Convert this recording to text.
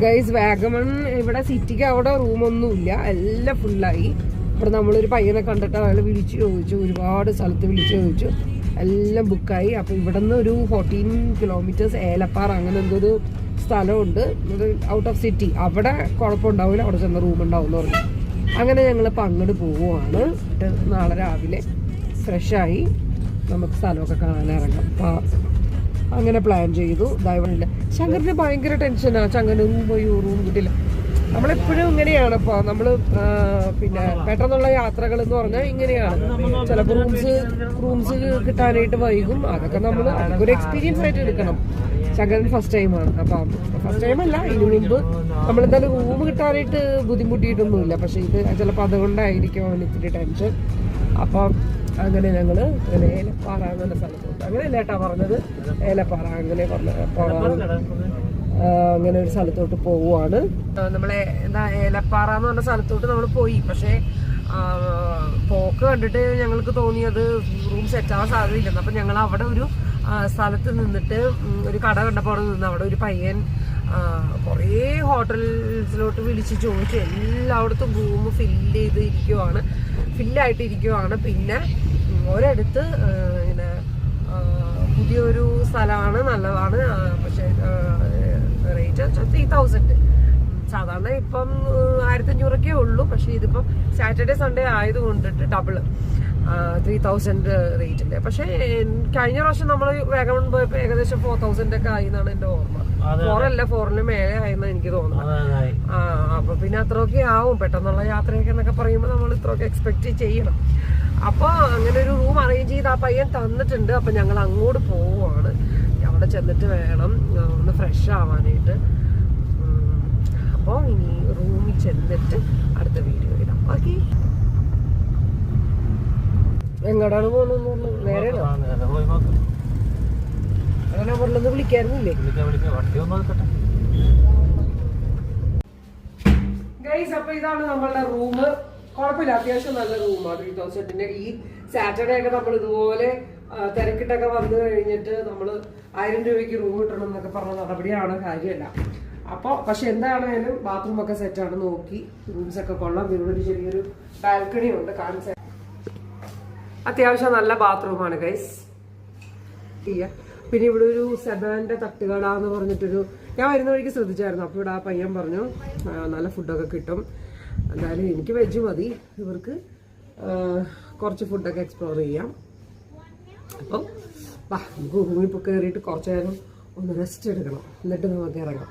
Guys Vagamon ഇവിടെ സിറ്റിക്ക് അവിടെ റൂമൊന്നുമില്ല, എല്ലാം ഫുള്ളായി. ഇവിടെ നമ്മളൊരു പയ്യനെ കണ്ടിട്ട് അയാൾ വിളിച്ചു ചോദിച്ചു, ഒരുപാട് സ്ഥലത്ത് വിളിച്ചു ചോദിച്ചു, എല്ലാം ബുക്കായി. അപ്പോൾ ഇവിടെ നിന്ന് ഒരു 14 കിലോമീറ്റേഴ്സ് ഏലപ്പാറ അങ്ങനെ എന്തൊരു സ്ഥലമുണ്ട്, ഔട്ട് ഓഫ് സിറ്റി. അവിടെ കുഴപ്പമുണ്ടാവില്ല, അവിടെ ചെന്ന റൂം ഉണ്ടാവും എന്ന് പറഞ്ഞു. അങ്ങനെ ഞങ്ങളിപ്പോൾ അങ്ങോട്ട് പോവുകയാണ്. നാളെ രാവിലെ ഫ്രഷായി നമുക്ക് സ്ഥലമൊക്കെ കാണാൻ ഇറങ്ങാം. അപ്പോൾ അങ്ങനെ പ്ലാൻ ചെയ്തു. ദയവല്ല ശങ്കറിന് ഭയങ്കര ടെൻഷനാണ്, ശങ്കറിന് റൂം കിട്ടില്ല. നമ്മളെപ്പോഴും ഇങ്ങനെയാണ്. ഇപ്പോൾ നമ്മൾ പിന്നെ പെട്ടെന്നുള്ള യാത്രകൾ എന്ന് പറഞ്ഞാൽ ഇങ്ങനെയാണ്. ചിലപ്പോൾ റൂംസ് കിട്ടാനായിട്ട് വൈകും. അതൊക്കെ നമ്മൾ ഒരു എക്സ്പീരിയൻസ് ആയിട്ട് എടുക്കണം. ശങ്കരൻ ഫസ്റ്റ് ടൈമാണ്. അപ്പം ഫസ്റ്റ് ടൈമല്ല, ഇതിനു മുമ്പ് നമ്മളെന്തായാലും റൂം കിട്ടാനായിട്ട് ബുദ്ധിമുട്ടിയിട്ടൊന്നുമില്ല. പക്ഷെ ഇത് ചിലപ്പോൾ അതുകൊണ്ടായിരിക്കും അവന് ഇത്തിരി ടെൻഷൻ. അപ്പം അങ്ങനെ ഞങ്ങൾ ഏലപ്പാറ എന്നുള്ള സ്ഥലത്തോട്ട്, അങ്ങനെയല്ല ഏട്ടാ പറഞ്ഞത്, ഏലപ്പാറ അങ്ങനെ അങ്ങനെ ഒരു സ്ഥലത്തോട്ട് പോവുകയാണ്. നമ്മളെ എന്താ ഏലപ്പാറ എന്ന് പറഞ്ഞ സ്ഥലത്തോട്ട് നമ്മൾ പോയി. പക്ഷേ പോക്ക് കണ്ടിട്ട് ഞങ്ങൾക്ക് തോന്നിയത് റൂം സെറ്റാവാൻ സാധ്യതയില്ലെന്ന്. അപ്പം ഞങ്ങൾ അവിടെ ഒരു സ്ഥലത്ത് നിന്നിട്ട് ഒരു കട കണ്ടപ്പോൾ അവിടെ നിന്ന് അവിടെ ഒരു പയ്യൻ കുറേ ഹോട്ടൽസിലോട്ട് വിളിച്ച് ചോദിച്ചു. എല്ലായിടത്തും റൂം ഫില്ലായിട്ട് ഇരിക്കുവാണ്. പിന്നെ ഒരിടത്ത് ഇങ്ങനെ പുതിയൊരു സ്ഥലമാണ്, നല്ലതാണ്. പക്ഷേ റേറ്റ് 3000. സാധാരണ ഇപ്പം 1500 ഉള്ളൂ. പക്ഷെ ഇതിപ്പം സാറ്റർഡേ സൺഡേ ആയതുകൊണ്ടിട്ട് ഡബിള് 3000 റേറ്റിന്റെ. പക്ഷെ കഴിഞ്ഞ പ്രാവശ്യം നമ്മൾ വാഗമൺ പോയപ്പോ ഏകദേശം 4000 ഒക്കെ ആയി എന്നാണ് എന്റെ ഓർമ്മ. 4 മേലെ ആയെന്നാണ് എനിക്ക് തോന്നുന്നത്. അപ്പൊ പിന്നെ അത്രയൊക്കെ ആവും പെട്ടെന്നുള്ള യാത്രയൊക്കെ എന്നൊക്കെ പറയുമ്പോൾ നമ്മൾ ഇത്രയൊക്കെ എക്സ്പെക്ട് ചെയ്യണം. അപ്പൊ അങ്ങനെ ഒരു റൂം അറേഞ്ച് ചെയ്ത് ആ പയ്യൻ തന്നിട്ടുണ്ട്. അപ്പൊ ഞങ്ങൾ അങ്ങോട്ട് പോവുകയാണ്. അവിടെ ചെന്നിട്ട് വേണം ഒന്ന് ഫ്രഷ് ആവാനായിട്ട്. അപ്പോൾ ഇനി റൂമിൽ ചെന്നിട്ട് അടുത്ത വീഡിയോ ഇടാം. ഓക്കെ, എങ്ങോട്ടാണ് പോകുന്നത്? നേരെ അങ്ങനെ പറഞ്ഞത് വിളിക്കായിരുന്നില്ലേ? ഗൈസ്, അപ്പൊ ഇതാണ് നമ്മളുടെ റൂം. കുഴപ്പമില്ല, അത്യാവശ്യം നല്ല റൂമാണ്. 3000. ഈ സാറ്റർഡേ ഒക്കെ നമ്മൾ ഇതുപോലെ തിരക്കിട്ടൊക്കെ വന്നു കഴിഞ്ഞിട്ട് നമ്മൾ 1000 രൂപയ്ക്ക് റൂം കിട്ടണം എന്നൊക്കെ പറഞ്ഞ നടപടിയാണ്, കാര്യമല്ല. അപ്പോൾ പക്ഷെ എന്താണേലും ബാത്റൂം ഒക്കെ സെറ്റാണ്. നോക്കി റൂംസ് ഒക്കെ കൊള്ളാം. ഇവിടെ ഒരു ചെറിയൊരു ബാൽക്കണി ഉണ്ട്, കാണിച്ച അത്യാവശ്യം നല്ല ബാത്റൂമാണ് ഗൈസ്. പിന്നെ ഇവിടെ ഒരു സെബാന്റെ തട്ടുകട എന്ന് പറഞ്ഞിട്ടൊരു, ഞാൻ വരുന്ന വഴിക്ക് ശ്രദ്ധിച്ചായിരുന്നു. അപ്പോൾ ഇവിടെ ആ പയ്യൻ പറഞ്ഞു നല്ല ഫുഡൊക്കെ കിട്ടും. എന്തായാലും എനിക്ക് വെജ് മതി, ഇവർക്ക് കുറച്ച് ഫുഡൊക്കെ എക്സ്പ്ലോർ ചെയ്യാം. അപ്പം നമുക്ക് റൂമിൽ ഇപ്പോൾ കയറിയിട്ട് കുറച്ച് നേരം ഒന്ന് റെസ്റ്റ് എടുക്കണം, എന്നിട്ട് നമുക്ക് ഇറങ്ങാം.